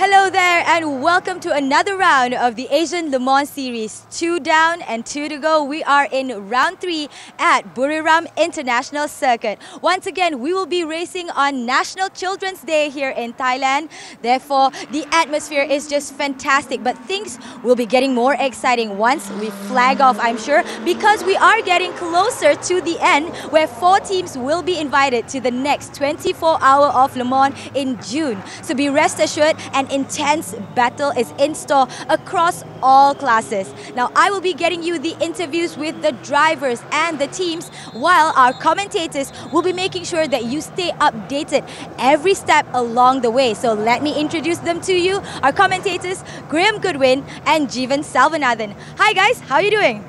Hello there and welcome to another round of the Asian Le Mans Series. 2 down and 2 to go. We are in round 3 at Buriram International Circuit. Once again, we will be racing on National Children's Day here in Thailand. Therefore, the atmosphere is just fantastic. But things will be getting more exciting once we flag off, I'm sure, because we are getting closer to the end where 4 teams will be invited to the next 24-hour of Le Mans in June. So be rest assured, an intense battle is in store across all classes. Now, I will be getting you the interviews with the drivers and the teams, while our commentators will be making sure that you stay updated every step along the way. So let me introduce them to you, our commentators, Graham Goodwin and Jeevan Salvanathan. Hi guys, how are you doing?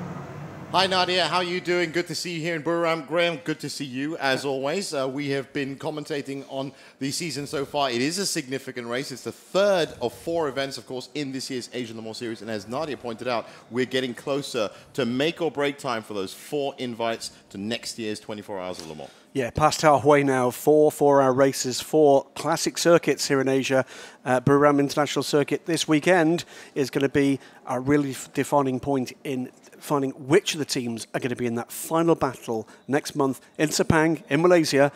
Hi Nadia, how are you doing? Good to see you here in Buriram. Graham, good to see you as always. We have been commentating on the season so far. It is a significant race. It's the third of 4 events, of course, in this year's Asian Le Mans Series. And as Nadia pointed out, we're getting closer to make or break time for those 4 invites to next year's 24 Hours of Le Mans. Yeah, past halfway now. 4 4-hour races, 4 classic circuits here in Asia. Buriram International Circuit this weekend is going to be a really defining point in finding which of the teams are going to be in that final battle next month in Sepang, in Malaysia,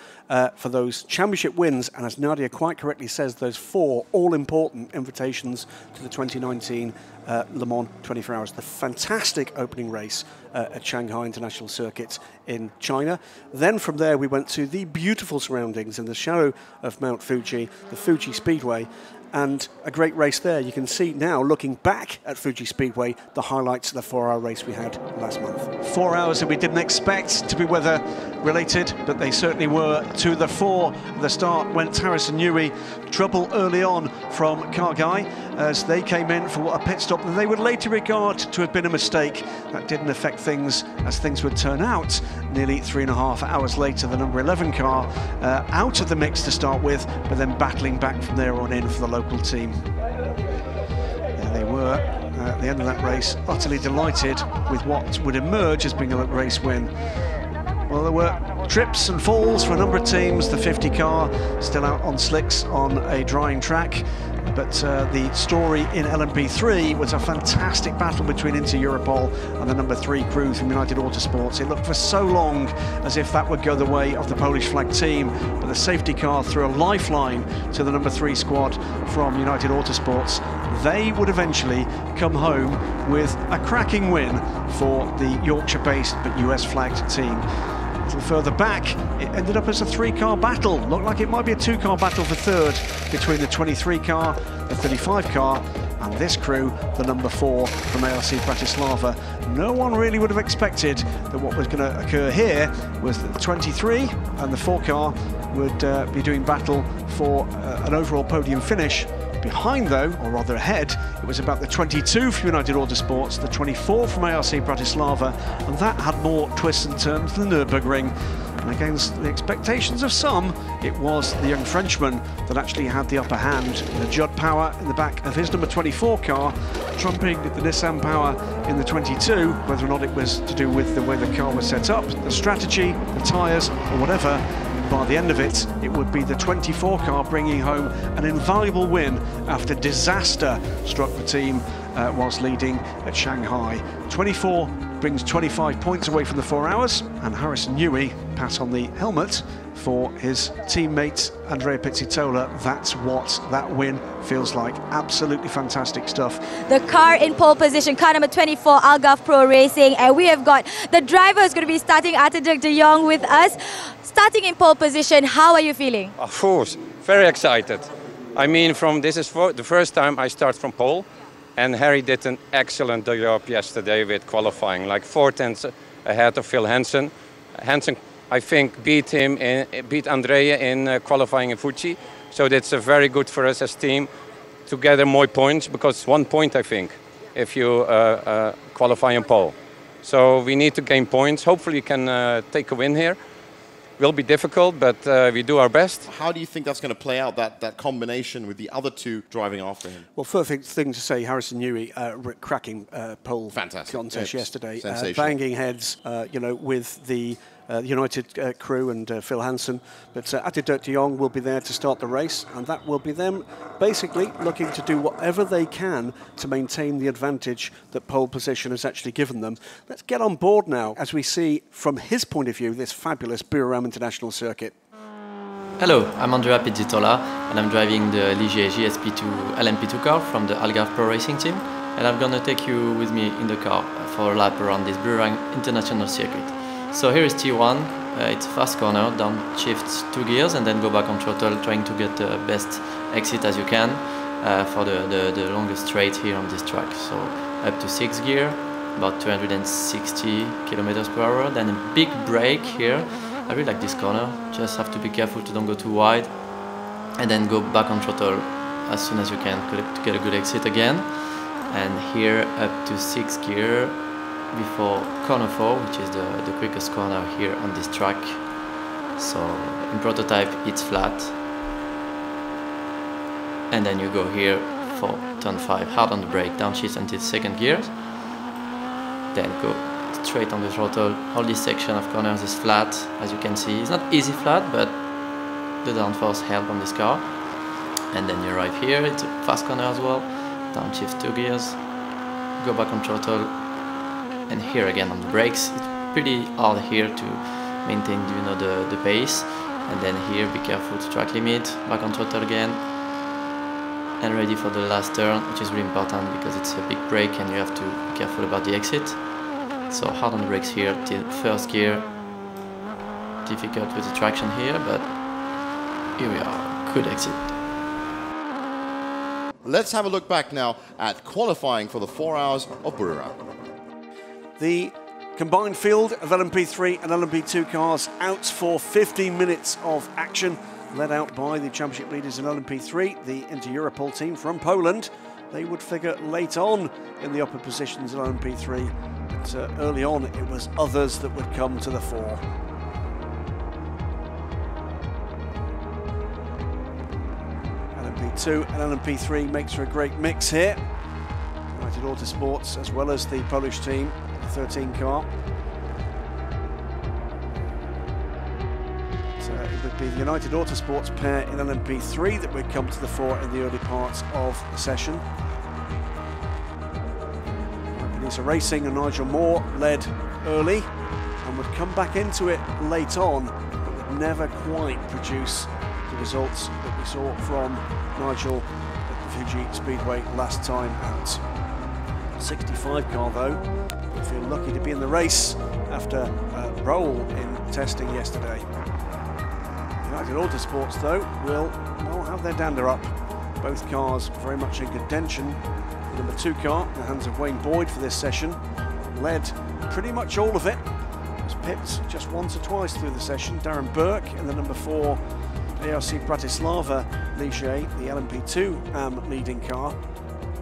for those championship wins. And as Nadia quite correctly says, those 4 all-important invitations to the 2019 Le Mans 24 Hours, the fantastic opening race at Shanghai International Circuit in China. Then from there we went to the beautiful surroundings in the shadow of Mount Fuji, the Fuji Speedway, and a great race there. You can see now, looking back at Fuji Speedway, the highlights of the 4-hour race we had last month. 4 hours that we didn't expect to be weather related, but they certainly were. To the 4 at the start went Harrison Newey. Trouble early on from Kargai as they came in for a pit stop that they would later regard to have been a mistake. That didn't affect things as things would turn out. Nearly 3.5 hours later, the number 11 car out of the mix to start with, but then battling back from there on in for the local team. There they were at the end of that race, utterly delighted with what would emerge as being a race win. Well, there were trips and falls for a number of teams. The 50 car still out on slicks on a drying track. But the story in LMP3 was a fantastic battle between Inter Europol and the number 3 crew from United Autosports. It looked for so long as if that would go the way of the Polish flag team, but the safety car threw a lifeline to the number 3 squad from United Autosports. They would eventually come home with a cracking win for the Yorkshire-based but US flagged team. A little further back, it ended up as a 3-car battle. Looked like it might be a 2-car battle for third between the 23 car, the 35 car, and this crew, the number 4 from ARC Bratislava. No one really would have expected that what was going to occur here was that the 23 and the 4 car would be doing battle for an overall podium finish. Behind, though, or rather ahead, it was about the 22 from United Autosports, the 24 from ARC Bratislava, and that had more twists and turns than the Nürburgring. And against the expectations of some, it was the young Frenchman that actually had the upper hand. The Judd Power in the back of his number 24 car, trumping the Nissan Power in the 22, whether or not it was to do with the way the car was set up, the strategy, the tyres, or whatever. By the end of it, it would be the 24 car bringing home an invaluable win after disaster struck the team whilst leading at Shanghai. 24 brings 25 points away from the 4 hours, and Harrison Newey pat on the helmet for his teammate Andrea Pizzitola. That's what that win feels like. Absolutely fantastic stuff. The car in pole position, car number 24, Algarve Pro Racing, and we have got the driver who's going to be starting, Atadek de Jong, with us. Starting in pole position, how are you feeling? Of course, very excited. I mean, this is the first time I start from pole, and Harry did an excellent job yesterday with qualifying, like 4 tenths ahead of Phil Hansen. Hansen, I think, beat Andrea in qualifying in Fuji, so that's very good for us as team to gather more points, because 1 point, I think, if you qualify in pole. So we need to gain points. Hopefully, we can take a win here. Will be difficult, but we do our best. How do you think that's going to play out, that combination with the other 2 driving after him? Well, first thing to say, Harrison Newey, cracking pole contest yesterday. Banging heads, you know, with the United crew and Phil Hansen. But Untitled Chapter will be there to start the race, and that will be them basically looking to do whatever they can to maintain the advantage that pole position has actually given them. Let's get on board now as we see from his point of view this fabulous Buriram International Circuit. Hello, I'm Andrea Pizzitola and I'm driving the Ligier GSP2 LMP2 car from the Algarve Pro Racing team, and I'm gonna take you with me in the car for a lap around this Buriram International Circuit. So here is T1, it's a fast corner, downshift 2 gears and then go back on throttle, trying to get the best exit as you can for the longest straight here on this track. So up to 6 gear, about 260 kilometers per hour, then a big brake here. I really like this corner, just have to be careful to don't go too wide, and then go back on throttle as soon as you can to get a good exit again. And here up to 6 gear before corner 4, which is the quickest corner here on this track. So in prototype it's flat, and then you go here for turn 5, hard on the brake, downshift until 2nd gear, then go straight on the throttle. All this section of corners is flat, as you can see. It's not easy flat, but the downforce help on this car. And then you arrive here, it's a fast corner as well, downshift 2 gears, go back on throttle, and here again on the brakes. It's pretty hard here to maintain, the pace. And then here, be careful to track limit, back on throttle again, and ready for the last turn, which is really important because it's a big brake and you have to be careful about the exit. So hard on the brakes here till 1st gear. Difficult with the traction here, but here we are, good exit. Let's have a look back now at qualifying for the 4 hours of Buriram. The combined field of LMP3 and LMP2 cars out for 15 minutes of action, led out by the championship leaders in LMP3, the Inter-Europol team from Poland. They would figure late on in the upper positions in LMP3, but early on it was others that would come to the fore. LMP2 and LMP3 makes for a great mix here. United Autosports as well as the Polish team, the 13 car. It would be the United Autosports pair in LMP3 that would come to the fore in the early parts of the session. Lisa Racing and Nigel Moore led early and would come back into it late on, but would never quite produce the results that we saw from Nigel at the Fuji Speedway last time out. 65 car though, we feel lucky to be in the race after a roll in testing yesterday. United Autosports though will have their dander up. Both cars very much in contention. The number 2 car in the hands of Wayne Boyd for this session led pretty much all of it. Was pipped just once or twice through the session. Darren Burke in the number 4 ARC Bratislava Ligier, the LMP2 AM leading car.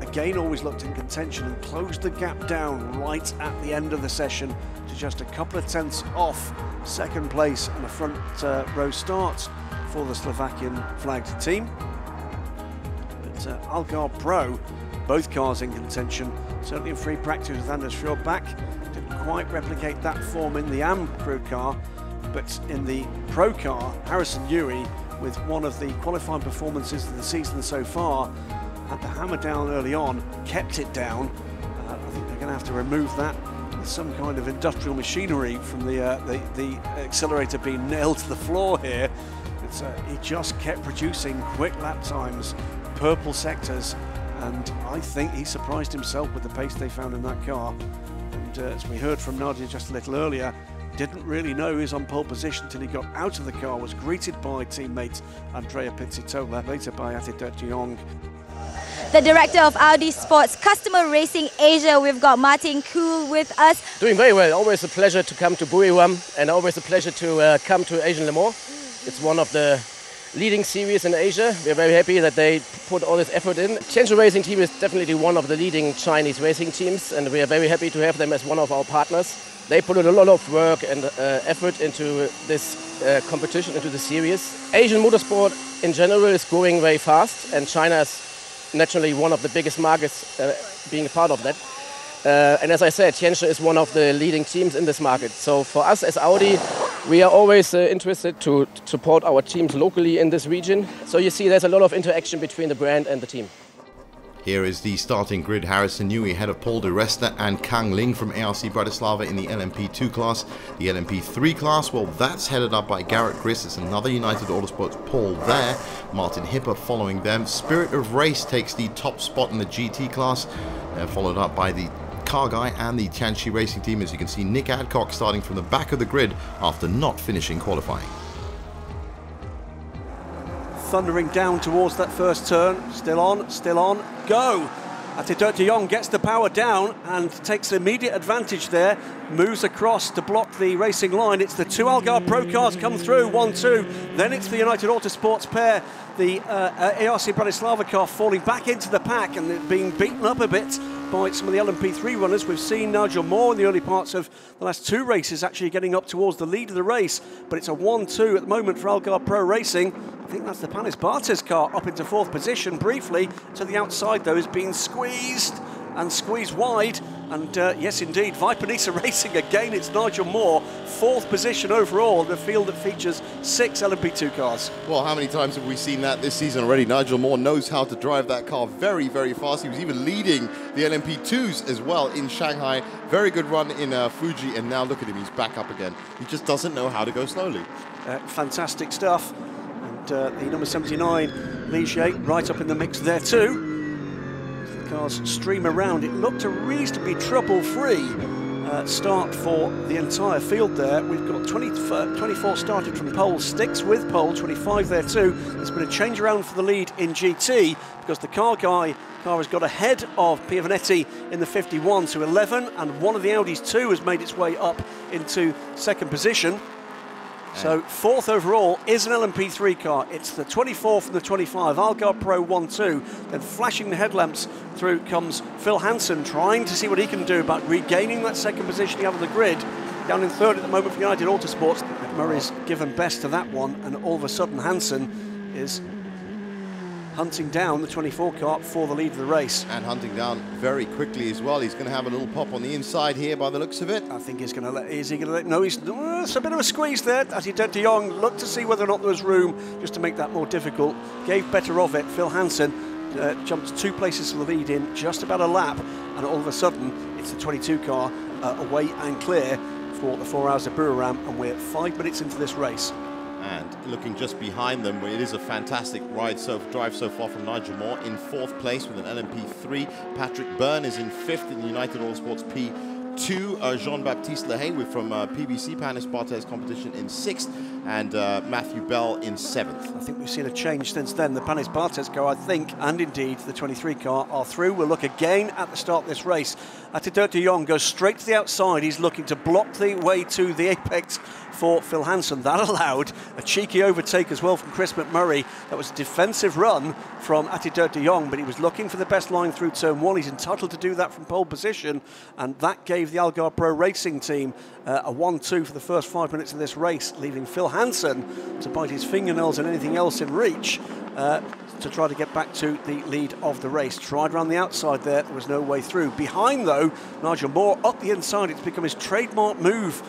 Again, always looked in contention and closed the gap down right at the end of the session to just a couple of tenths off second place and a front row start for the Slovakian flagged team. But Algarve Pro, both cars in contention, certainly in free practice with Anders Fjord back. Didn't quite replicate that form in the AM crew car, but in the pro car, Harrison Newey, with one of the qualifying performances of the season so far, had the hammer down early on, kept it down. I think they're going to have to remove that with some kind of industrial machinery from the accelerator being nailed to the floor here. He just kept producing quick lap times, purple sectors, and I think he surprised himself with the pace they found in that car. And as we heard from Nadia just a little earlier, didn't really know he was on pole position till he got out of the car, was greeted by teammate Andrea Pizzitola, later by Untitled Chapter. The director of Audi Sports Customer Racing Asia, we've got Martin Kuhl with us. Doing very well. Always a pleasure to come to Buriram and always a pleasure to come to Asian Le Mans. It's one of the leading series in Asia. We're very happy that they put all this effort in. Tianzhu Racing Team is definitely one of the leading Chinese racing teams, and we are very happy to have them as one of our partners. They put a lot of work and effort into this competition, into the series. Asian motorsport in general is growing very fast, and China is naturally one of the biggest markets being a part of that. And as I said, Tianzhu is one of the leading teams in this market. So for us as Audi, We are always interested to support our teams locally in this region. So you see there's a lot of interaction between the brand and the team. Here is the starting grid. Harrison Newey ahead of Paul de Resta and Kang Ling from ARC Bratislava in the LMP2 class. The LMP3 class, well, that's headed up by Garrett Griss. It's another United Autosports pole there. Martin Hipper following them. Spirit of Race takes the top spot in the GT class, followed up by the Car Guy and the Tianchi Racing Team. As you can see, Nick Adcock starting from the back of the grid after not finishing qualifying. Thundering down towards that first turn. Still on, go! Attitude de Jong gets the power down and takes immediate advantage there. Moves across to block the racing line. It's the two Algarve Pro cars come through, 1-2. Then it's the United Autosports pair. The ARC Bratislava car falling back into the pack and being beaten up a bit by some of the LMP3 runners. We've seen Nigel Moore in the early parts of the last two races actually getting up towards the lead of the race, but it's a 1-2 at the moment for Algarve Pro Racing. I think that's the Panis Bartes car up into fourth position briefly. To the outside though is being squeezed and squeezed wide, and yes indeed, Viper-Nisa Racing again, it's Nigel Moore, fourth position overall in the field that features 6 LMP2 cars. Well, how many times have we seen that this season already? Nigel Moore knows how to drive that car very, very fast. He was even leading the LMP2s as well in Shanghai. Very good run in Fuji, and now look at him, he's back up again. He just doesn't know how to go slowly. Fantastic stuff. And the number 79, Ligier, right up in the mix there too. Cars stream around. It looked a reasonably trouble-free start for the entire field there. We've got 24 started from pole, sticks with pole, 25 there too. There's been a change around for the lead in GT because the car has got ahead of Piavanetti in the 51 to 11, and one of the Audis too has made its way up into second position. So fourth overall is an LMP3 car. It's the 24 from the 25, Algarve Pro 1-2. Then flashing the headlamps through comes Phil Hansen, trying to see what he can do about regaining that second position out of the grid. Down in third at the moment for United Autosports. Mcmurray's given best to that one, and all of a sudden Hansen is hunting down the 24 car for the lead of the race. And hunting down very quickly as well. He's going to have a little pop on the inside here by the looks of it. I think he's going to let, is he going to let, no, it's a bit of a squeeze there. Attitude de Jong looked to see whether or not there was room just to make that more difficult. Gave better of it. Phil Hansen jumped 2 places to the lead in just about a lap, and all of a sudden it's the 22 car away and clear for the 4 hours of Buriram, and we're 5 minutes into this race. And looking just behind them, it is a fantastic drive so far from Nigel Moore in 4th place with an LMP3. Patrick Byrne is in 5th in the United Autosports P2. Jean-Baptiste Lehay from PBC Panis Bartes competition in 6th, and Matthew Bell in 7th. I think we've seen a change since then. The Panis Bartes car, I think, and indeed the 23 car are through. We'll look again at the start of this race. Attitude de Jong goes straight to the outside. He's looking to block the way to the apex for Phil Hansen. That allowed a cheeky overtake as well from Chris Mcmurray. That was a defensive run from Attitude de Jong, but he was looking for the best line through turn 1. He's entitled to do that from pole position, and that gave the Algarve Pro Racing team a 1-2 for the first 5 minutes of this race, leaving Phil Hansen to bite his fingernails and anything else in reach to try to get back to the lead of the race. Tried around the outside there was no way through. Behind though, Nigel Moore up the inside. It's become his trademark move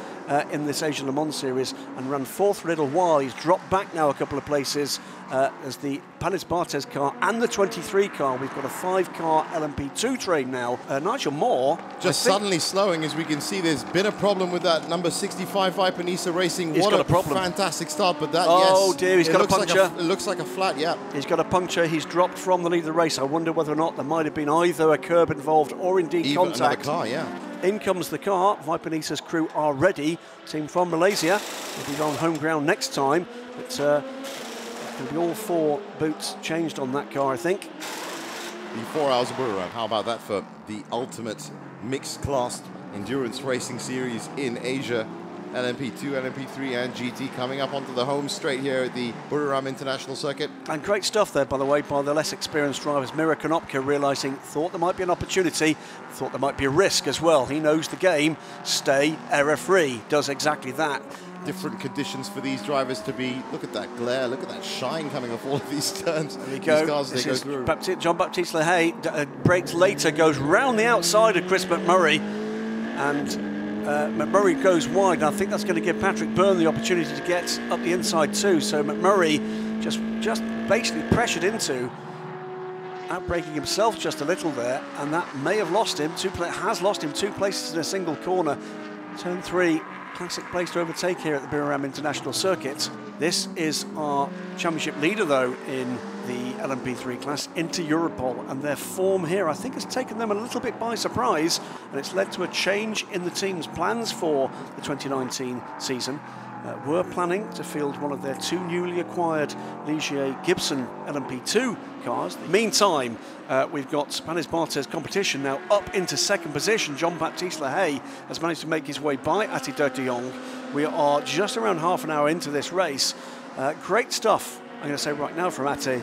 in this Asian Le Mans series, and ran 4th for a little while. He's dropped back now a couple of places as the Panis Bartes car and the 23 car. We've got a 5-car LMP2 train now. Nigel Moore just suddenly slowing, as we can see. There's been a problem with that number 65 Viper-Nisa Racing. He's what got a problem. Fantastic start, but that, oh yes, dear, he's got a puncture. It looks like a flat, yeah. He's got a puncture. He's dropped from the lead of the race. I wonder whether or not there might have been either a curb involved or indeed even contact. Another car, yeah. In comes the car. Viper-Nisa's crew are ready. Team from Malaysia. They'll be on home ground next time. But there'll be all 4 boots changed on that car, I think. The 4 hours of Buriram. How about that for the ultimate mixed class endurance racing series in Asia? LMP2, LMP3 and GT coming up onto the home straight here at the Buriram International Circuit. And great stuff there, by the way, by the less experienced drivers. Mira Konopka realising, thought there might be an opportunity, thought there might be a risk as well. He knows the game, stay error-free, does exactly that. Different conditions for these drivers to be. Look at that glare, look at that shine coming off all of these turns. There you go. These cars, they go through. Jean-Baptiste Lehay brakes later, goes round the outside of Chris Mcmurray, and Mcmurray goes wide, and I think that's going to give Patrick Byrne the opportunity to get up the inside too. So Mcmurray just basically pressured into, outbreaking himself just a little there, and that may have lost him. Has lost him 2 places in a single corner. Turn 3, classic place to overtake here at the Buriram International Circuit. This is our championship leader, though, in the LMP3 class, into Europol, and their form here, I think, has taken them a little bit by surprise, and it's led to a change in the team's plans for the 2019 season. Were planning to field one of their 2 newly acquired Ligier Gibson LMP2 cars. Meantime, we've got Spanish Barthez competition now up into 2nd position. Jean-Baptiste Lehay has managed to make his way by Attila de Jong. We are just around half an hour into this race. Great stuff, I'm going to say right now, from Ate.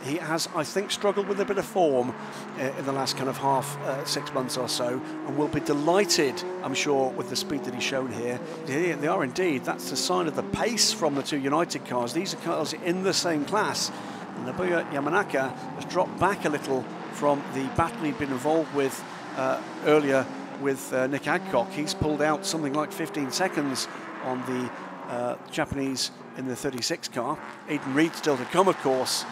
He has, I think, struggled with a bit of form in the last kind of 6 months or so, and will be delighted, I'm sure, with the speed that he's shown here. They are indeed. That's the sign of the pace from the 2 United cars. These are cars in the same class. Nabuya Yamanaka has dropped back a little from the battle he'd been involved with earlier with Nick Adcock. He's pulled out something like 15 seconds on the Japanese in the 36 car. Aidan Reid still to come, of course,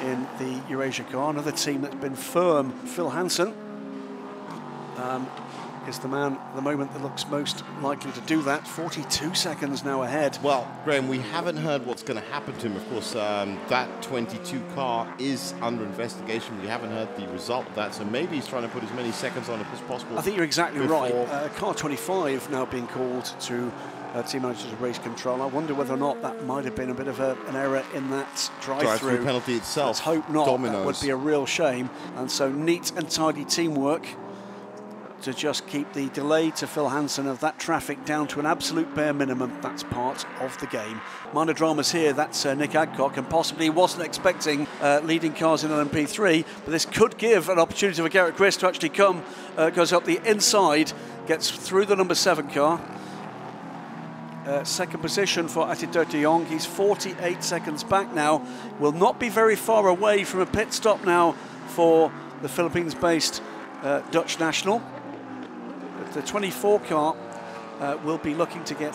in the Eurasia car. Another team that's been firm. Phil Hansen is the man at the moment that looks most likely to do that. 42 seconds now ahead. Well, Graham, we haven't heard what's going to happen to him. Of course, that 22 car is under investigation. We haven't heard the result of that, so maybe he's trying to put as many seconds on it as possible. I think you're exactly right. Car 25 now being called to team managers of race control. I wonder whether or not that might have been a bit of an error in that drive-through penalty itself. Let's hope not. Dominoes. That would be a real shame. And so neat and tidy teamwork to just keep the delay to Phil Hansen of that traffic down to an absolute bare minimum. That's part of the game. Minor dramas here. That's Nick Adcock, and possibly wasn't expecting leading cars in LMP3, but this could give an opportunity for Gerrit Chris to actually come, goes up the inside, gets through the number 7 car. 2nd position for Attila de Jong. He's 48 seconds back now. Will not be very far away from a pit stop now for the Philippines-based Dutch national. But the 24 car will be looking to get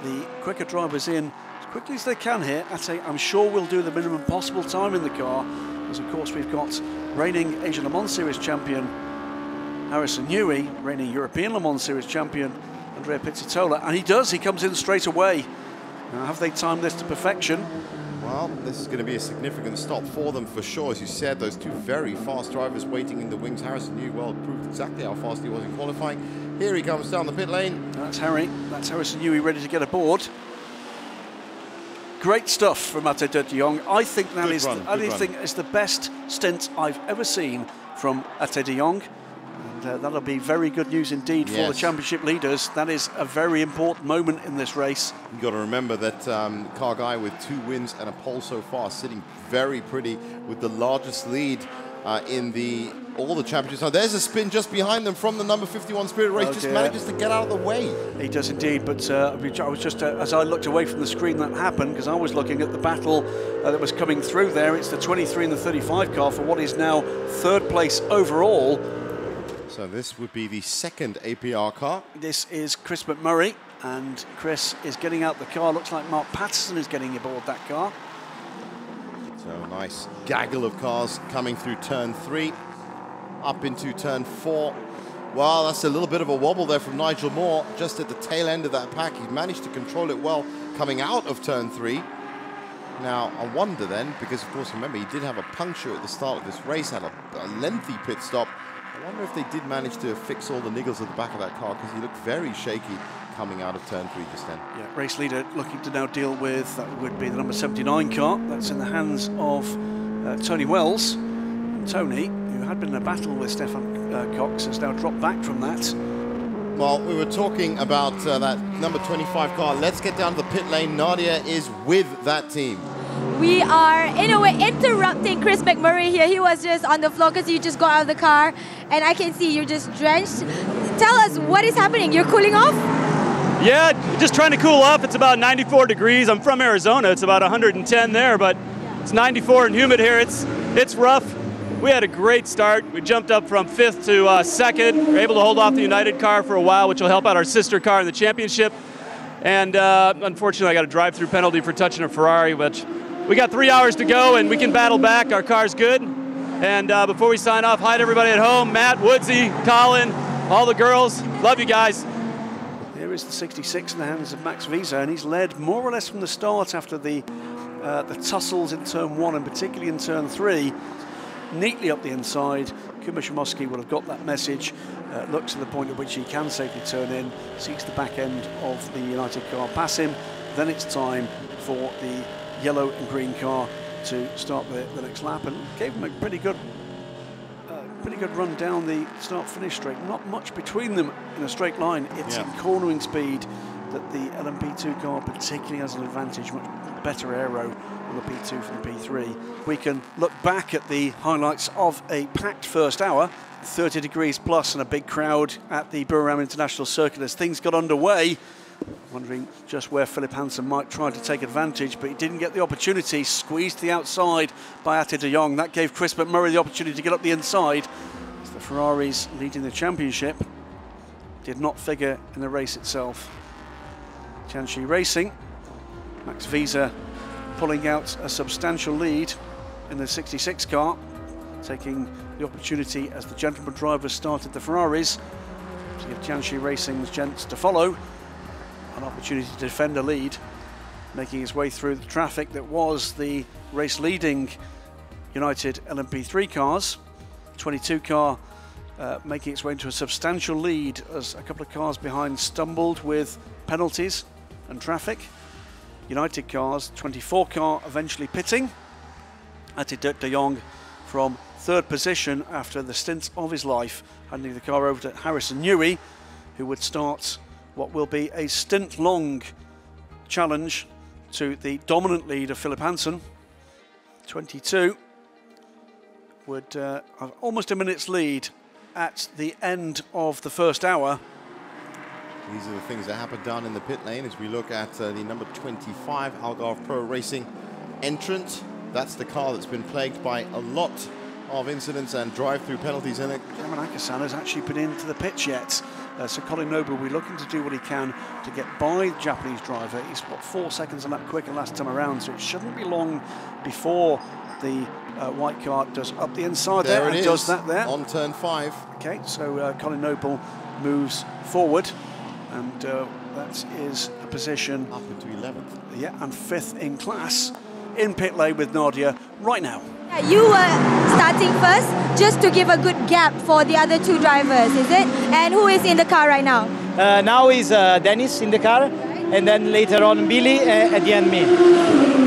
the quicker drivers in as quickly as they can here. I'm sure we'll do the minimum possible time in the car, as of course we've got reigning Asian Le Mans Series champion Harrison Newey, reigning European Le Mans Series champion Andrea Pizzitola, and he comes in straight away. Now, have they timed this to perfection? Well, this is going to be a significant stop for them for sure. As you said, those 2 very fast drivers waiting in the wings. Harrison Newey, well, proved exactly how fast he was in qualifying. Here he comes down the pit lane. That's Harrison Newey ready to get aboard. Great stuff from Attila de Jong. I think that is the best stint I've ever seen from Attila de Jong. That'll be very good news indeed for the championship leaders. That is a very important moment in this race. You've got to remember that car guy with 2 wins and a pole so far, sitting very pretty with the largest lead in all the championships. Now there's a spin just behind them from the number 51 Spirit Race. Just manages to get out of the way. He does indeed, but I was just, as I looked away from the screen that happened, because I was looking at the battle that was coming through there. It's the 23 and the 35 car for what is now 3rd place overall. So this would be the 2nd APR car. This is Chris Mcmurray, and Chris is getting out the car. Looks like Mark Patterson is getting aboard that car. So a nice gaggle of cars coming through turn 3, up into turn 4. Well, that's a little bit of a wobble there from Nigel Moore, just at the tail end of that pack. He managed to control it well coming out of turn 3. Now, I wonder then, because of course, remember, he did have a puncture at the start of this race, had a lengthy pit stop. I wonder if they did manage to fix all the niggles at the back of that car, because he looked very shaky coming out of turn 3 just then. Yeah, race leader looking to now deal with, that would be the number 79 car. That's in the hands of Tony Wells. And Tony, who had been in a battle with Stefan Cox, has now dropped back from that. Well, we were talking about that number 25 car. Let's get down to the pit lane. Nadia is with that team. We are, in a way, interrupting Chris Mcmurray here. He was just on the floor because you just got out of the car, and I can see you're just drenched. Tell us, what is happening? You're cooling off? Yeah, just trying to cool off. It's about 94 degrees. I'm from Arizona. It's about 110 there, but it's 94 and humid here. It's rough. We had a great start. We jumped up from 5th to 2nd. We were able to hold off the United car for a while, which will help out our sister car in the championship. And unfortunately, I got a drive-through penalty for touching a Ferrari, which we got 3 hours to go, and we can battle back. Our car's good. And before we sign off, hi to everybody at home, Matt, Woodsy, Colin, all the girls. Love you guys. Here is the 66 in the hands of Max Wiese, and he's led more or less from the start after the tussles in turn 1 and particularly in turn 3. Neatly up the inside. Kuma Shimoski will have got that message, looks at the point at which he can safely turn in, sees the back end of the United car pass him, then it's time for the yellow and green car to start the next lap, and gave him a pretty good run down the start-finish straight. Not much between them in a straight line. It's in cornering speed that the LMP2 car particularly has an advantage, much better aero on the P2 from the P3. We can look back at the highlights of a packed first hour, 30 degrees plus and a big crowd at the Buriram International Circuit as things got underway. Wondering just where Phillip Hansen might try to take advantage, but he didn't get the opportunity. Squeezed to the outside by Ate de Jong. That gave Chris Mcmurray the opportunity to get up the inside. As the Ferraris leading the championship did not figure in the race itself. Tianchi Racing, Max Wiese pulling out a substantial lead in the 66 car, taking the opportunity as the gentleman drivers started the Ferraris to give Tianchi Racing's gents to follow an opportunity to defend a lead, making his way through the traffic that was the race leading United LMP3 cars. 22 car making its way into a substantial lead as a couple of cars behind stumbled with penalties and traffic. United cars, 24 car eventually pitting. Ate de Jong from 3rd position after the stint of his life, handing the car over to Harrison Newey, who would start what will be a stint-long challenge to the dominant lead of Phillip Hansen. 22 would have almost a minute's lead at the end of the first hour. These are the things that happen down in the pit lane as we look at the number 25 Algarve Pro Racing entrant. That's the car that's been plagued by a lot of incidents and drive-through penalties in it. Yamanaka-san has actually been into the pitch yet. So Colin Noble will be looking to do what he can to get by the Japanese driver. He's, what, 4 seconds a lap quicker last time around, so it shouldn't be long before the white car does up the inside there and does that there. On turn 5. Okay, so Colin Noble moves forward, and that is a position up into 11th. Yeah, and 5th in class in pit lane with Nadia right now. Yeah, you were starting first just to give a good gap for the other 2 drivers, is it? And who is in the car right now? Now is Dennis in the car, and then later on Billy, at the end me.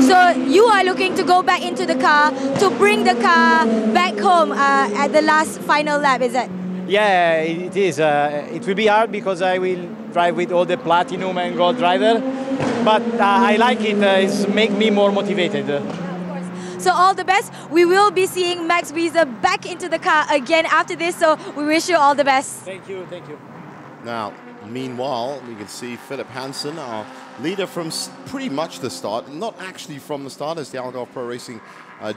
So you are looking to go back into the car to bring the car back home at the last final lap, is it? Yeah, it is. It will be hard because I will drive with all the platinum and gold driver, but I like it. It makes me more motivated. So all the best. We will be seeing Max Wiese back into the car again after this, so we wish you all the best. Thank you, thank you. Now, meanwhile, we can see Phillip Hansen, our leader from pretty much the start, not actually from the start, as the Algarve Pro Racing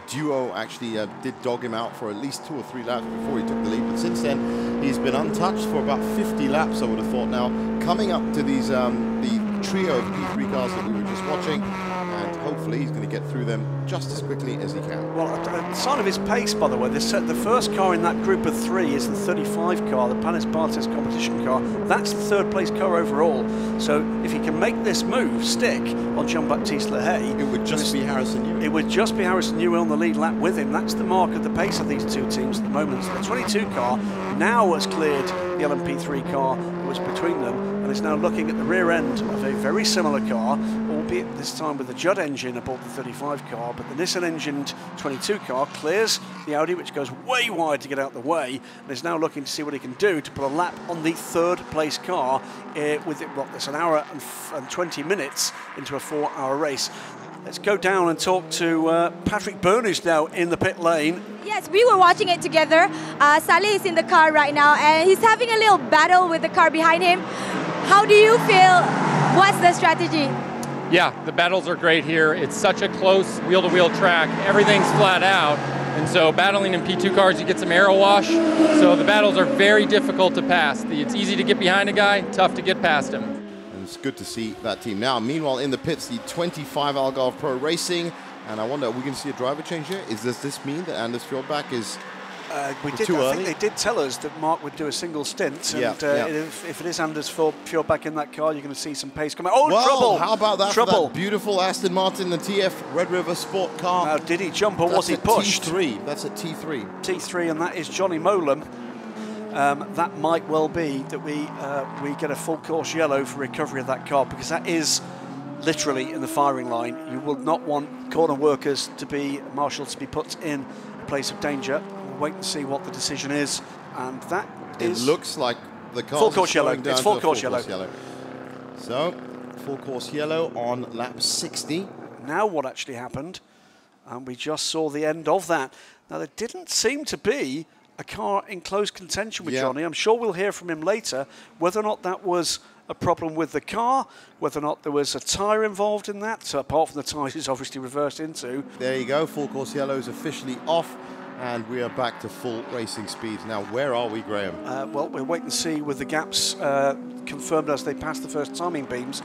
duo actually did dog him out for at least 2 or 3 laps before he took the lead. But since then, he's been untouched for about 50 laps, I would have thought. Now, coming up to these the trio of P3 cars that we were just watching, and hopefully he's going to get through them just as quickly as he can. Well, a sign of his pace, by the way, the first car in that group of 3 is the 35 car, the Panis Bartes competition car. That's the 3rd place car overall. So if he can make this move stick on Jean-Baptiste Lehay, it would just be Harrison Newey. It would just be Harrison Newey on the lead lap with him. That's the mark of the pace of these 2 teams at the moment. So the 22 car now has cleared the LMP3 car that was between them, and is now looking at the rear end of a very similar car, albeit this time with the Judd engine aboard the 35 car, but the Nissan-engined 22 car clears the Audi, which goes way wide to get out the way, and is now looking to see what he can do to put a lap on the 3rd place car with it, what, that's an hour and 20 minutes into a 4-hour race. Let's go down and talk to Patrick Byrne, who's now in the pit lane. Yes, we were watching it together. Saleh is in the car right now, and he's having a little battle with the car behind him. How do you feel? What's the strategy? Yeah, the battles are great here. It's such a close wheel-to-wheel track. Everything's flat out. And so battling in P2 cars, you get some aero wash. So the battles are very difficult to pass. It's easy to get behind a guy, tough to get past him. And it's good to see that team. Now, meanwhile, in the pits, the 25 Algarve Pro Racing. And I wonder, are we going to see a driver change here? Does this mean that Anders Fjordbach is I too early? think they did tell us that Mark would do a single stint, and Yeah. if it is Anders Fjordbach in that car, you're going to see some pace coming. Oh, well, trouble! How about that? Trouble! For that beautiful Aston Martin, the TF Red River Sport car. Now, did he jump or was he pushed? T3. That's a T3. T3, and that is Johnny Molam. That might well be that we get a full course yellow for recovery of that car, because that is literally in the firing line. You will not want corner workers to be marshals to be put in a place of danger. We'll wait and see what the decision is, and that is. It looks like the car full course yellow. It's full course yellow. So, full course yellow on lap 60. Now, what actually happened? And we just saw the end of that. Now, there didn't seem to be a car in close contention with Johnny. I'm sure we'll hear from him later whether or not that was a problem with the car, whether or not there was a tyre involved in that. So apart from the tyres he's obviously reversed into. There you go, full course yellow is officially off, and we are back to full racing speed. Now, where are we, Graham? Well, we'll wait and see with the gaps confirmed as they pass the first timing beams.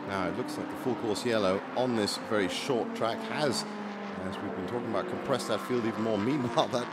Now, it looks like the full course yellow on this very short track has, as we've been talking about, compressed that field even more. Meanwhile, that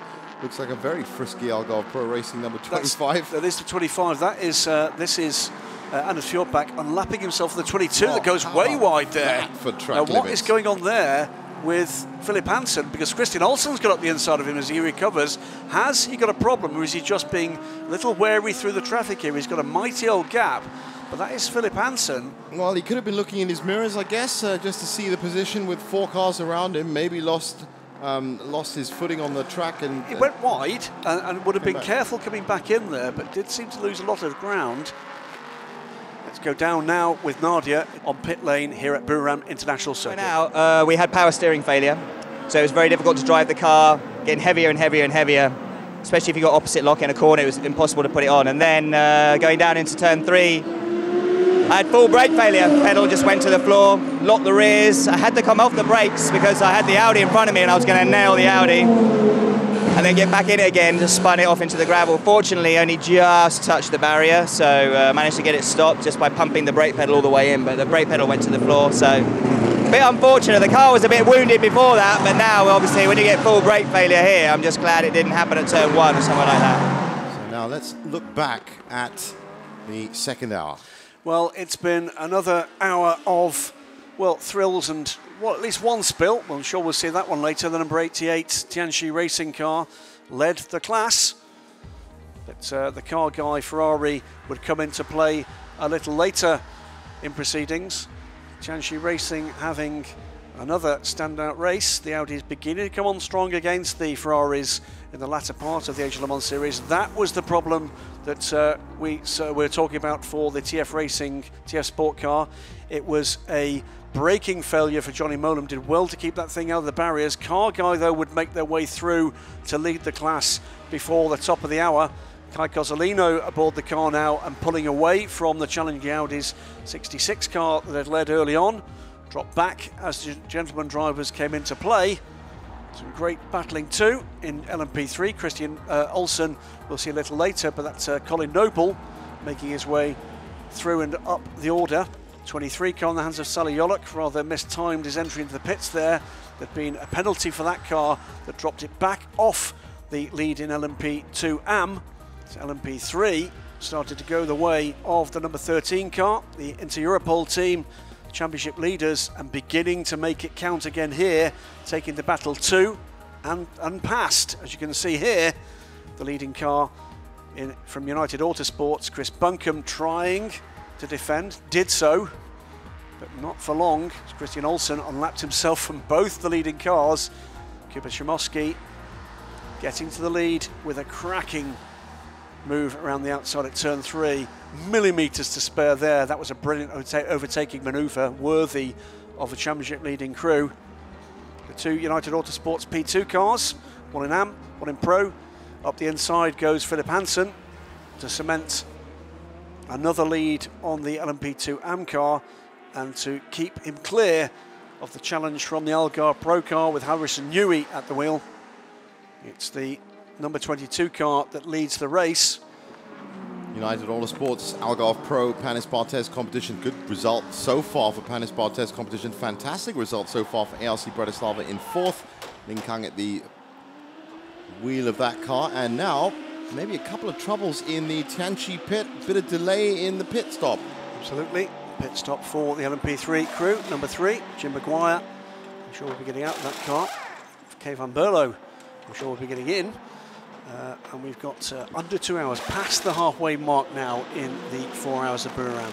looks like a very frisky Algarve Pro Racing number 25. That is the 25. That is, this is Anders Fjordbach unlapping himself for the 22 that goes way wide there. For track now, what limits. is going on there with Phillip Hansen? Because Christian Olsen's got up the inside of him as he recovers. Has he got a problem, or is he just being a little wary through the traffic here? He's got a mighty old gap. But that is Phillip Hansen. Well, he could have been looking in his mirrors, I guess, just to see the position with 4 cars around him. Maybe lost his footing on the track. And he went wide and would have been careful coming back in there, but did seem to lose a lot of ground. Let's go down now with Nadia on pit lane here at Buriram International Circuit. Now, we had power steering failure, so it was very difficult to drive the car, getting heavier and heavier and heavier, especially if you got opposite lock in a corner. It was impossible to put it on. And then going down into turn 3, I had full brake failure. Pedal just went to the floor, locked the rears. I had to come off the brakes because I had the Audi in front of me and I was going to nail the Audi. And then get back in it again, just spun it off into the gravel. Fortunately, only just touched the barrier, so managed to get it stopped just by pumping the brake pedal all the way in, but the brake pedal went to the floor, so a bit unfortunate. The car was a bit wounded before that, but now, obviously, when you get full brake failure here, I'm just glad it didn't happen at turn 1 or something like that. So now let's look back at the second hour. Well, it's been another hour of, well, thrills and, well, at least one spill. Well, I'm sure we'll see that one later. The number 88 Tianchi racing car led the class. But the car guy, Ferrari, would come into play a little later in proceedings. Tianchi Racing having another standout race. The Audi is beginning to come on strong against the Ferraris in the latter part of the Asian Le Mans series. That was the problem that we're talking about for the TF Racing, TF Sport car. It was a braking failure for Johnny Molam. Did well to keep that thing out of the barriers. Car guy, though, would make their way through to lead the class before the top of the hour. Kai Cozzolino aboard the car now and pulling away from the challenging Audi's 66 car that had led early on. Dropped back as the gentleman drivers came into play. Some great battling too in LMP3. Christian Olsen we'll see a little later, but that's Colin Noble making his way through and up the order. 23 car in the hands of Sally Yolok, rather mistimed his entry into the pits there. There'd been a penalty for that car that dropped it back off the lead in LMP2 AM. So LMP3 started to go the way of the number 13 car, the Inter-Europol team, championship leaders, and beginning to make it count again here, taking the battle to and past. As you can see here, the leading car from United Autosports, Chris Buncombe, trying to defend, did so, but not for long. Christian Olsen unlapped himself from both the leading cars. Kuba Shimoski getting to the lead with a cracking move around the outside at turn 3. Millimetres to spare there. That was a brilliant overtaking manoeuvre, worthy of the championship leading crew. The two United Autosports P2 cars, one in AM, one in Pro. Up the inside goes Phillip Hansen to cement another lead on the LMP2 AM car and to keep him clear of the challenge from the Algarve Pro car with Harrison Newey at the wheel. It's the number 22 car that leads the race. United Autosports Algarve Pro Panis Barthez competition. Good result so far for Panis Barthez competition. Fantastic result so far for ALC Bratislava in 4th. Ling Kang at the wheel of that car. And now, maybe a couple of troubles in the Tianchi pit. Bit of delay in the pit stop. Absolutely. Pit stop for the LMP3 crew. Number 3, Jim Maguire. I'm sure we'll be getting out of that car. Kay van Berlo, I'm sure we'll be getting in. And we've got under 2 hours, past the halfway mark now in the 4 hours of Buriram.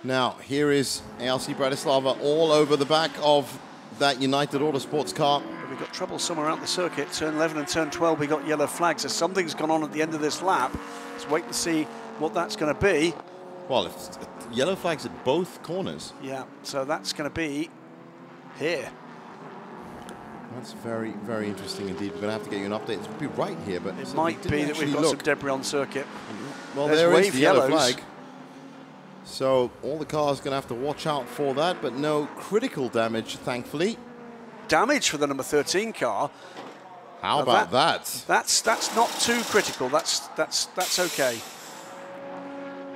Now, here is ALC Bratislava all over the back of that United Autosports car. But we've got trouble somewhere out the circuit. Turn 11 and turn 12, we got yellow flags. So something's gone on at the end of this lap. Let's wait and see what that's going to be. Well, it's yellow flags at both corners. Yeah, so that's going to be here. That's very, very interesting indeed. We're going to have to get you an update. It's be right here, but it might be that we've got some debris on circuit. Well, there is the yellow flag. So all the cars going to have to watch out for that, but no critical damage, thankfully. Damage for the number 13 car. How about that? That's not too critical. That's okay.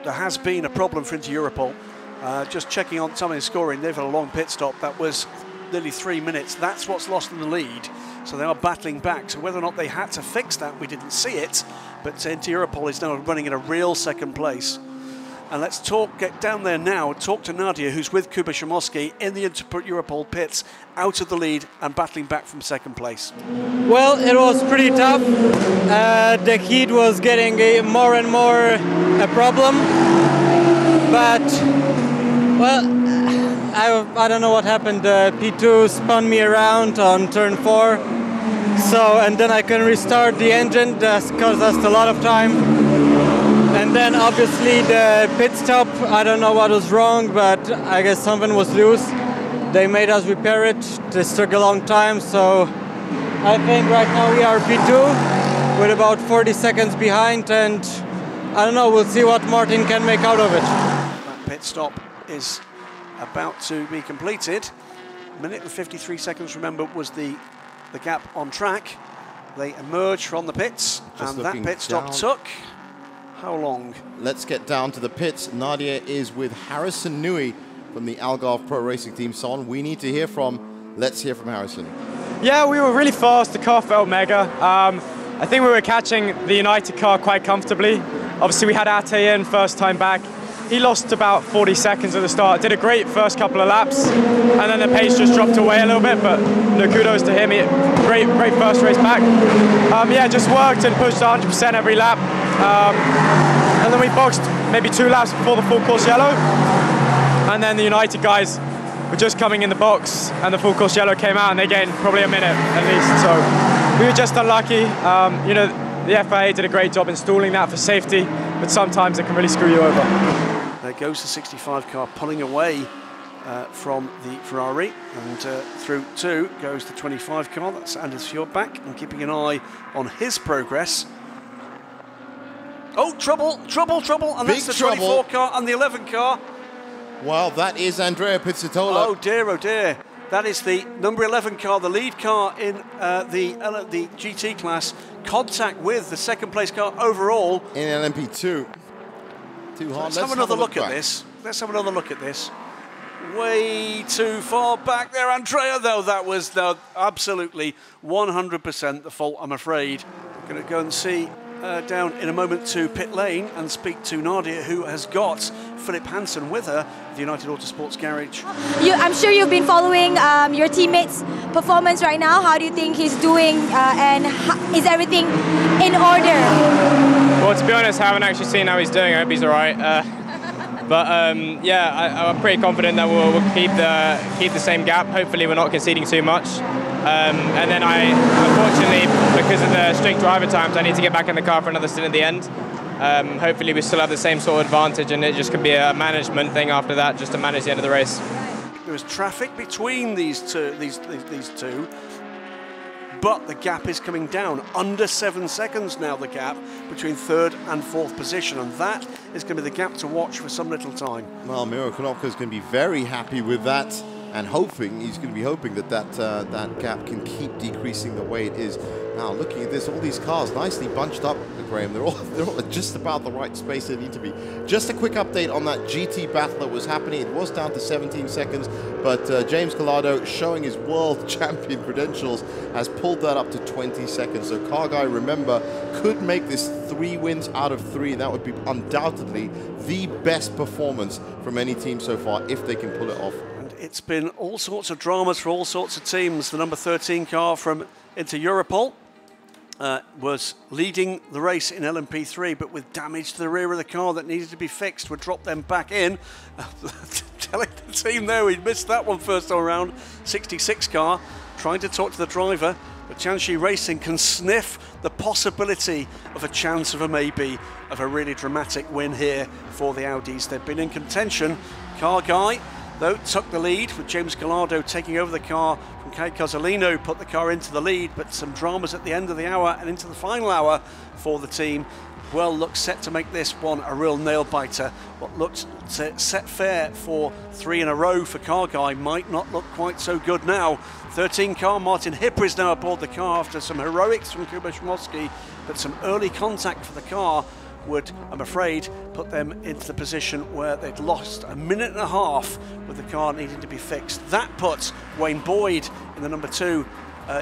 There has been a problem for Inter Europol. Just checking on some of the scoring, they've had a long pit stop. That was nearly 3 minutes. That's what's lost in the lead. So they are battling back. So whether or not they had to fix that, we didn't see it. But Inter Europol is now running in a real second place. And let's get down there now, talk to Nadia, who's with Kuba Shimoski in the Inter Europol pits, out of the lead and battling back from second place. Well, it was pretty tough. The heat was getting more and more a problem. But, well, I don't know what happened. P2 spun me around on turn 4. So, and then I can restart the engine. That caused us a lot of time. And then obviously the pit stop, I don't know what was wrong, but I guess something was loose. They made us repair it. This took a long time, so I think right now we are P2 with about 40 seconds behind, and I don't know, we'll see what Martin can make out of it. That pit stop is about to be completed. Minute and 53 seconds, remember, was the gap on track. They emerged from the pits, and that pit stop took how long? Let's get down to the pits. Nadia is with Harrison Nui from the Algarve Pro Racing Team. Son, we need to hear from. Let's hear from Harrison. Yeah, we were really fast. The car felt mega. I think we were catching the United car quite comfortably. Obviously, we had Ate in first time back. He lost about 40 seconds at the start. Did a great first couple of laps, and then the pace just dropped away a little bit. But no, kudos to him. Great first race back. Yeah, just worked and pushed 100% every lap. And then we boxed maybe 2 laps before the full course yellow. And then the United guys were just coming in the box, and the full course yellow came out, and they gained probably a minute at least. So we were just unlucky. You know, the FIA did a great job installing that for safety, but sometimes it can really screw you over. There goes the 65 car pulling away from the Ferrari, and through 2 goes the 25 car. That's Anders Fjordback, and keeping an eye on his progress. Oh, trouble, and that's the 24 car and the 11 car. Well, that is Andrea Pizzitola. Oh dear. That is the number 11 car, the lead car in the GT class. Contact with the second place car overall. In LMP2. Too hard. Let's have another look at this. Let's have another look at this. Way too far back there, Andrea, though. That was absolutely 100% the fault, I'm afraid. We're going to go and see down in a moment to pit lane and speak to Nadia, who has got Phillip Hansen with her, the United Autosports Garage. I'm sure you've been following your teammate's performance right now. How do you think he's doing, and is everything in order? Well, to be honest, I haven't actually seen how he's doing. I hope he's all right. Yeah, I'm pretty confident that we'll keep the same gap. Hopefully, we're not conceding too much. And then unfortunately, because of the strict driver times, I need to get back in the car for another stint at the end. Hopefully, we still have the same sort of advantage, and it just could be a management thing after that, just to manage the end of the race. There was traffic between these two, but the gap is coming down. Under 7 seconds now, the gap between 3rd and 4th position, and that is going to be the gap to watch for some little time. Well, Miro Konopka is going to be very happy with that. and he's going to be hoping that that gap can keep decreasing the way it is. Now, looking at this, all these cars nicely bunched up, Graham. They're all just about the right space they need to be. Just a quick update on that GT battle that was happening. It was down to 17 seconds, but James Collado, showing his world champion credentials, has pulled that up to 20 seconds. So Carguy, remember, could make this 3 wins out of 3, and that would be undoubtedly the best performance from any team so far if they can pull it off. And it's been all sorts of dramas for all sorts of teams. The number 13 car from Inter Europol was leading the race in LMP3, but with damage to the rear of the car that needed to be fixed, would drop them back in. Telling the team there we missed that one first time around. 66 car trying to talk to the driver, but Jiangxi Racing can sniff the possibility of a chance of a maybe of a really dramatic win here for the Audis. They've been in contention. Carguy, though, took the lead with James Collado taking over the car from Kay Cozzolino, put the car into the lead, but some dramas at the end of the hour and into the final hour for the team. Well, looks set to make this one a real nail-biter. What looked set fair for 3 in a row for Carguy might not look quite so good now. 13 car, Martin Hipper is now aboard the car after some heroics from Kuba Shimoski, but some early contact for the car would, I'm afraid, put them into the position where they'd lost a minute and a half with the car needing to be fixed. That puts Wayne Boyd in the number 2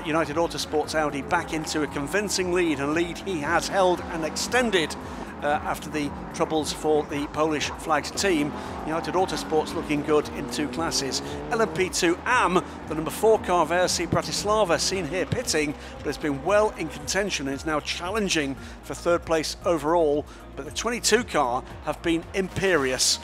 United Autosports Audi back into a convincing lead, a lead he has held and extended after the troubles for the Polish flagged team. United Autosports looking good in 2 classes. LMP2 AM, the number 4 car of ARC Bratislava, seen here pitting, but has been well in contention and is now challenging for 3rd place overall. But the 22 car have been imperious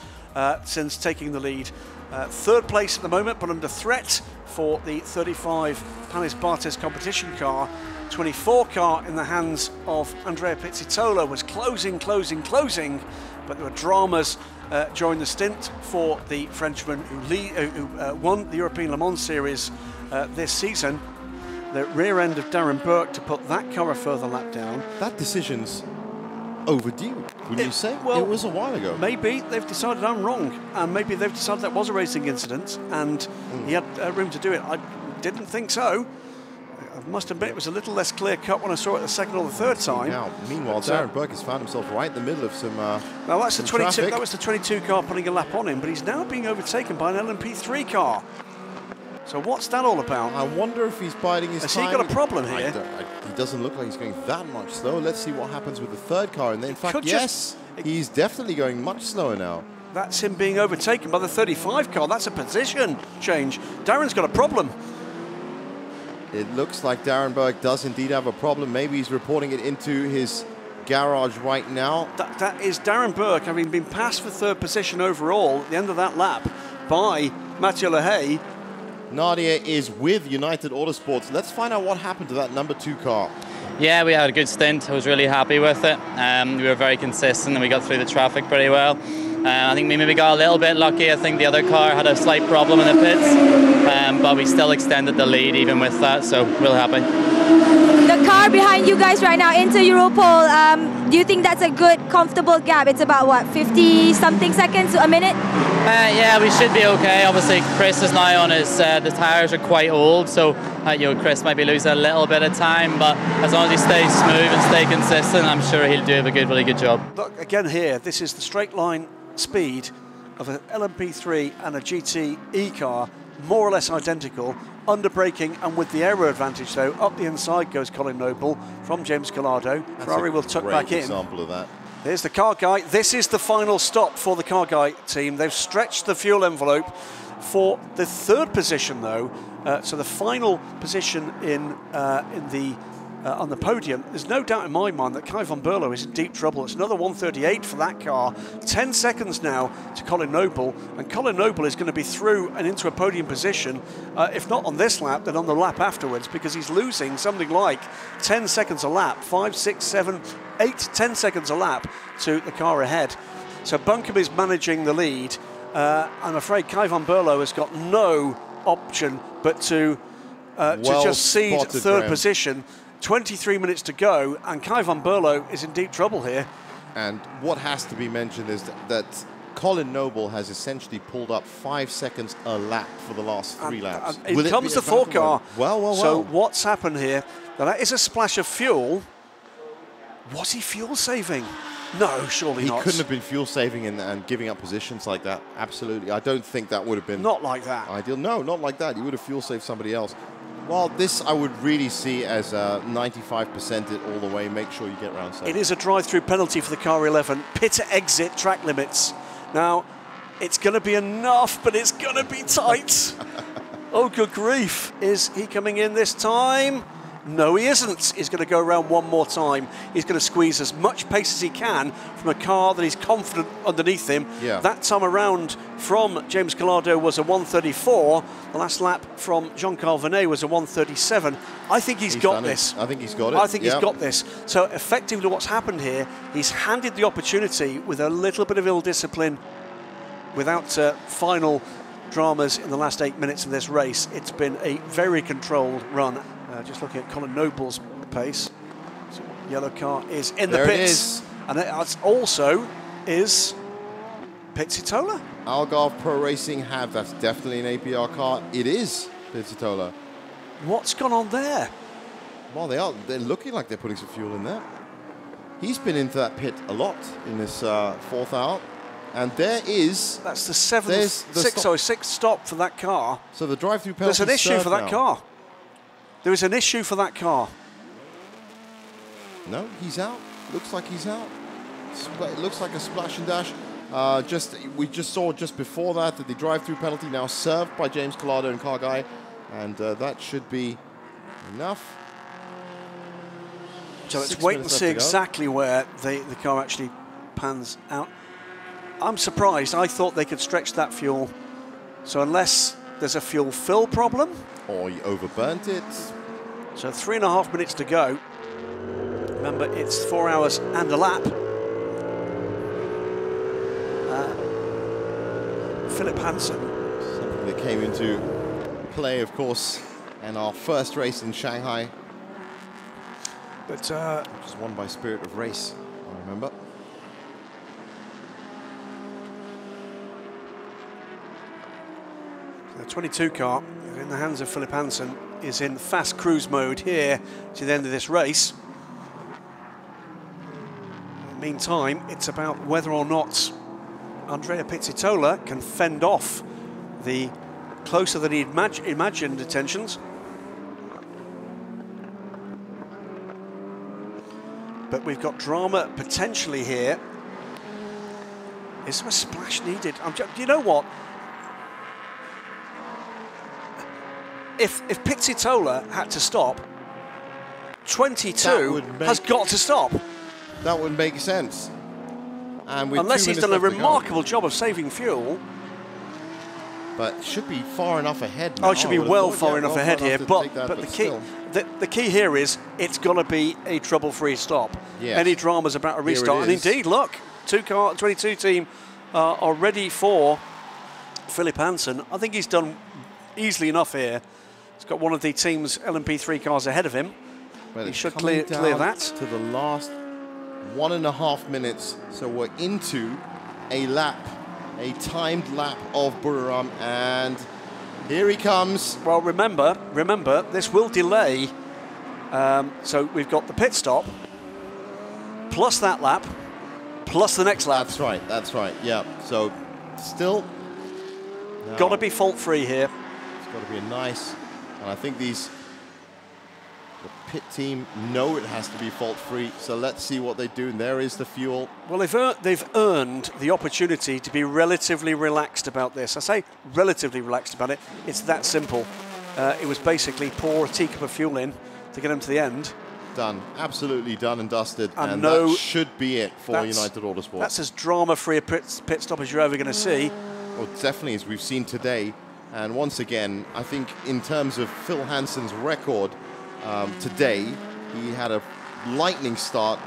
since taking the lead. 3rd place at the moment, but under threat for the 35 Panis Bartes competition car. 24 car in the hands of Andrea Pizzitola was closing, but there were dramas during the stint for the Frenchman who won the European Le Mans Series this season. The rear end of Darren Burke to put that car a further lap down. That decision's overdue, wouldn't you say? Well, it was a while ago. Maybe they've decided I'm wrong, and maybe they've decided that was a racing incident and he had room to do it. I didn't think so. I must admit it was a little less clear cut when I saw it the 2nd or the 3rd time. Now, meanwhile, Darren Burke has found himself right in the middle of some now that's the 22. Traffic. That was the 22 car putting a lap on him, but he's now being overtaken by an LMP3 car. So what's that all about? I wonder if he's biding his time. Has he got a problem here? He doesn't look like he's going that much slower. Let's see what happens with the 3rd car. And then, in fact, yes, he's definitely going much slower now. That's him being overtaken by the 35 car. That's a position change. Darren's got a problem. It looks like Darren Burke does indeed have a problem. Maybe he's reporting it into his garage right now. That is Darren Burke having been passed for 3rd position overall at the end of that lap by Mathieu Lehay. Nadia is with United Autosports. Let's find out what happened to that number 2 car. Yeah, we had a good stint. I was really happy with it. We were very consistent and we got through the traffic pretty well. I think we maybe got a little bit lucky. I think the other car had a slight problem in the pits, but we still extended the lead even with that, so real happy. The car behind you guys right now, Inter Europol, do you think that's a good, comfortable gap? It's about, what, 50-something seconds to a minute? Yeah, we should be okay. Obviously, Chris is now on his, the tyres are quite old, so Chris might be losing a little bit of time, but as long as he stays smooth and stay consistent, I'm sure he'll do a really good job. Look, again here, this is the straight line speed of an LMP3 and a GT-E car, more or less identical, under braking and with the aero advantage though. Up the inside goes Colin Noble from James Collado. Ferrari will tuck back in. Example of that. There's the Carguy. This is the final stop for the Carguy team. They've stretched the fuel envelope for the 3rd position though. So the final position on the podium, there's no doubt in my mind that Kai van Berlo is in deep trouble. It's another 1:38 for that car. 10 seconds now to Colin Noble, and Colin Noble is going to be through and into a podium position, if not on this lap, then on the lap afterwards, because he's losing something like 10 seconds a lap, 5, 6, 7, 8, 10 seconds a lap to the car ahead. So Buncombe is managing the lead. I'm afraid Kai van Berlo has got no option but to just cede 3rd position. 23 minutes to go, and Kai van Berlo is in deep trouble here. And what has to be mentioned is that Colin Noble has essentially pulled up 5 seconds a lap for the last 3 laps. It comes the 4 car. Well. So what's happened here? Now that is a splash of fuel. Was he fuel saving? No, surely not. He couldn't have been fuel saving and giving up positions like that. Absolutely. I don't think that would have been... Not like that. Ideal. No, not like that. You would have fuel saved somebody else. Well, this I would really see as 95% it all the way. Make sure you get round 7. It is a drive-through penalty for the car 11. Pit exit track limits. Now, it's going to be enough, but it's going to be tight. Oh, good grief. Is he coming in this time? No, he isn't. He's going to go around one more time. He's going to squeeze as much pace as he can from a car that he's confident underneath him. Yeah. That time around from James Collado was a 134. The last lap from Jean-Carl Vernet was a 137. I think he's got this. I think he's got it. I think he's got this. So effectively what's happened here, he's handed the opportunity with a little bit of ill discipline without final dramas in the last 8 minutes of this race. It's been a very controlled run. Just looking at Colin Noble's pace. So yellow car is in the pits. It is. And it also is Pizzitola. Algarve Pro Racing have, that's definitely an APR car. It is Pizzitola. What's gone on there? Well, they're looking like they're putting some fuel in there. He's been into that pit a lot in this 4th out. And there is... That's the sixth stop for that car. So the drive-through penalty. There's an issue for that car. There is an issue for that car. No, he's out. Looks like he's out. It looks like a splash and dash. We just saw just before that the drive-through penalty now served by James Collado and Car Guy, and that should be enough. So let's wait and see exactly where the car actually pans out. I'm surprised. I thought they could stretch that fuel. So unless there's a fuel fill problem, or you overburnt it. So 3.5 minutes to go. Remember, it's 4 hours and a lap. Phillip Hansen. Something that came into play, of course, in our first race in Shanghai. But which was won by Spirit of Race, I remember. The 22 car in the hands of Phillip Hansen is in fast cruise mode here to the end of this race. In the meantime, it's about whether or not Andrea Pizzitola can fend off the closer than he'd imagined attentions. But we've got drama potentially here. Is there a splash needed? You know what? If Pizzitola had to stop, 22 has got to stop. That would make sense. And with unless he's done a remarkable job of saving fuel. But should be far enough ahead now. Oh, it should be well far enough ahead here. But the key here is it's got to be a trouble-free stop. Yes. Any dramas about a restart. And indeed, look, 22 team are ready for Phillip Hansen. I think he's done easily enough here. He's got one of the team's LMP3 cars ahead of him. Well, he should clear that. To the last 1.5 minutes. So we're into a lap, a timed lap of Buriram, and here he comes. Well, remember, this will delay. So we've got the pit stop, plus that lap, plus the next lap. That's right, yeah. So still... Got to be fault-free here. It's got to be a nice... And I think the pit team know it has to be fault-free, so let's see what they do. And there is the fuel. Well, they've earned the opportunity to be relatively relaxed about this. I say relatively relaxed about it. It's that simple. It was basically pour a teacup of fuel in to get them to the end. Done. Absolutely done and dusted. And that should be it for United Autosport. That's as drama-free a pit stop as you're ever going to see. Well, definitely, as we've seen today. And once again, I think in terms of Phil Hansen's record today, he had a lightning start,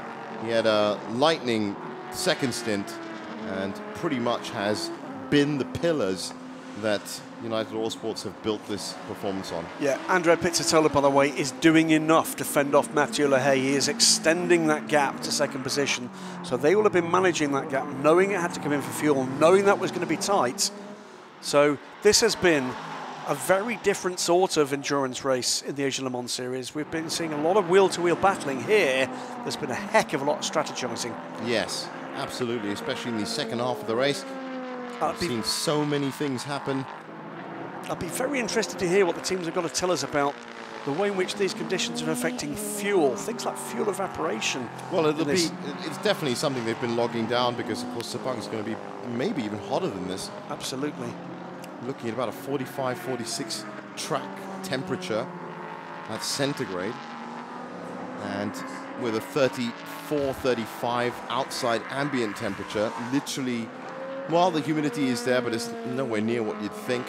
he had a lightning second stint, and pretty much has been the pillars that United Autosports have built this performance on. Yeah, Andrea Pizzatola, by the way, is doing enough to fend off Mathieu Lehay. He is extending that gap to second position. So they will have been managing that gap, knowing it had to come in for fuel, knowing that was going to be tight. So this has been a very different sort of endurance race in the Asian Le Mans Series. We've been seeing a lot of wheel-to-wheel battling here. There's been a heck of a lot of strategizing. Yes, absolutely, especially in the second half of the race. I've seen so many things happen. I'd be very interested to hear what the teams have got to tell us about the way in which these conditions are affecting fuel, things like fuel evaporation. Well, it's definitely something they've been logging down because, of course, Sepang is going to be maybe even hotter than this. Absolutely. Looking at about a 45, 46 track temperature. That's centigrade. And with a 34, 35 outside ambient temperature, literally, well, the humidity is there, but it's nowhere near what you'd think.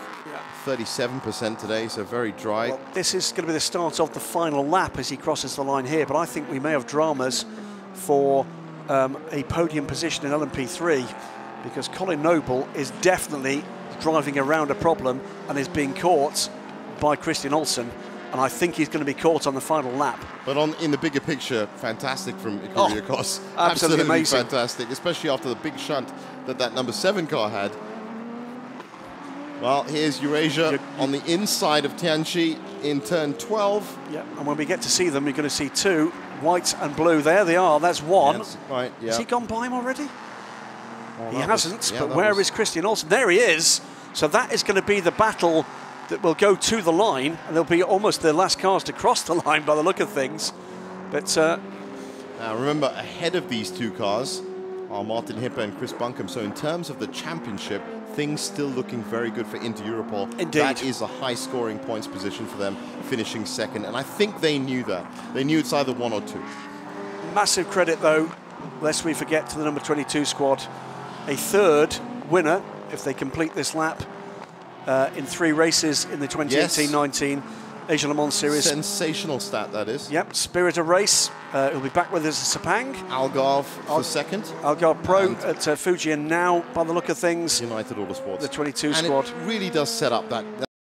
37% today, so very dry. Well, this is going to be the start of the final lap as he crosses the line here, but I think we may have dramas for a podium position in LMP3 because Colin Noble is definitely driving around a problem and is being caught by Christian Olsen, and I think he's going to be caught on the final lap. But in the bigger picture, fantastic from Ikuriakos. Absolutely amazing. Fantastic, especially after the big shunt that number 7 car had. Well, here's Eurasia on the inside of Tianchi in turn 12. Yeah, and when we get to see them, you're going to see 2, white and blue. There they are, that's 1. Yes, right, yeah. Has he gone by him already? Well, he hasn't, but where is Christian Olsen? There he is. So that is going to be the battle that will go to the line, and they'll be almost the last cars to cross the line by the look of things. But now remember, ahead of these 2 cars are Martin Hippe and Chris Buncombe. So in terms of the championship, things still looking very good for Inter Europol. Indeed. That is a high-scoring points position for them, finishing second. And I think they knew that. They knew it's either 1 or 2. Massive credit, though, lest we forget, to the number 22 squad. A 3rd winner, if they complete this lap, in 3 races in the 2018-19 Asia Le Mans Series. Sensational stat, that is. Yep, spirit of race. He'll be back with us at Sepang. Algarve for second. Algarve Pro at Fuji, and now, by the look of things, United Autosports. The 22 squad. And it really does set up that